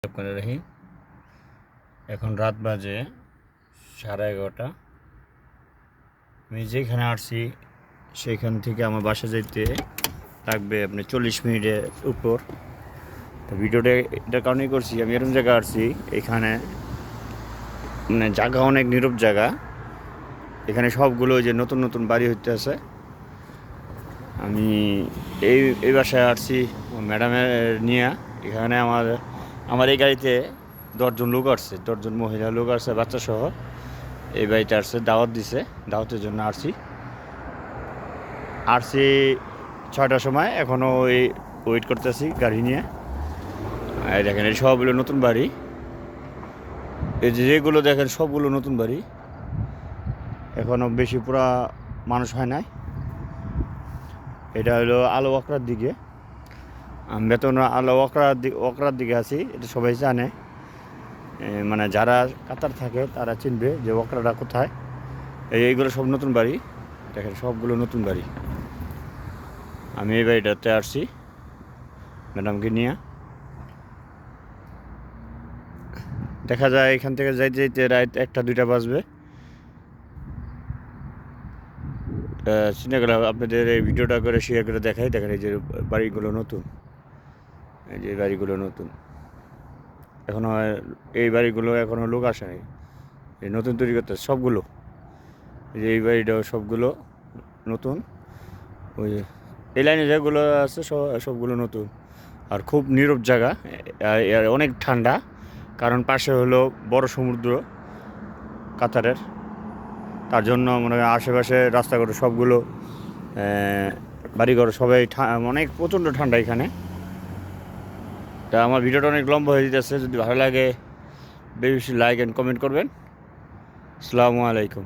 করে রাখি। এখন রাত বাজে 11:30। আমি যেখানে আসছি সেখান থেকে আমার বাসা যাইতে লাগবে আপনি 40 মিনিটের উপর। তো ভিডিওটা এটার কারণেই করছি, আমি এরকম জায়গা আসছি, এখানে মানে জায়গা অনেক নীরব জায়গা। এখানে সবগুলো যে নতুন নতুন বাড়ি হইতে আছে। আমি এই এই বাসায় আসছি ম্যাডামের নিয়ে। এখানে আমার এই গাড়িতে 10 জন লোক আসছে, 10 জন মহিলা লোক আসছে বাচ্চা সহ। এই বাড়িতে আসছে, দাওয়াত দিছে, দাওয়াতের জন্য আসছি 6টার সময়। এখনও ওয়েট করতেছি গাড়ি নিয়ে। আর দেখেন এই সবগুলো নতুন বাড়ি, এই যেগুলো দেখেন সবগুলো নতুন বাড়ি, এখনও বেশি পুরা মানুষ হয় নাই। এটা হলো আলো ওয়াকড়ার দিকে, আমি বেতন আলো ওয়াকড়ার দিকে আছি, এটা সবাই জানে। মানে যারা কাতার থাকে তারা চিনবে যে ওয়াকড়াটা কোথায়। এইগুলো সব নতুন বাড়ি, দেখেন সবগুলো নতুন বাড়ি। আমি এই বাড়িটাতে আসছি ম্যাডামকে নিয়ে। দেখা যায় এখান থেকে যাইতে যাইতে রাত 1টা 2টা বাজবে। চিন্তা করে আপনাদের এই ভিডিওটা করে শেয়ার করে দেখাই। দেখেন এই যে বাড়িগুলো নতুন, এই যে বাড়িগুলো নতুন, এখনও এই বাড়িগুলো এখনও লোক আসে নাই, এই নতুন তৈরি করতে সবগুলো। এই যে এই বাড়িটাও সবগুলো নতুন। ওই এই লাইনে যেগুলো আছে সবগুলো নতুন। আর খুব নীরব জায়গা, আর অনেক ঠান্ডা, কারণ পাশে হলো বড় সমুদ্র কাতারের। তার জন্য মনে হয় আশেপাশে রাস্তাঘাট সবগুলো বাড়িঘর সবাই অনেক প্রচণ্ড ঠান্ডা এখানে। তা আমার ভিডিওটা অনেক লম্বা হয়ে যেতেছে, যদি ভালো লাগে বেশি লাইক অ্যান্ড কমেন্ট করবেন। আসসালামু আলাইকুম।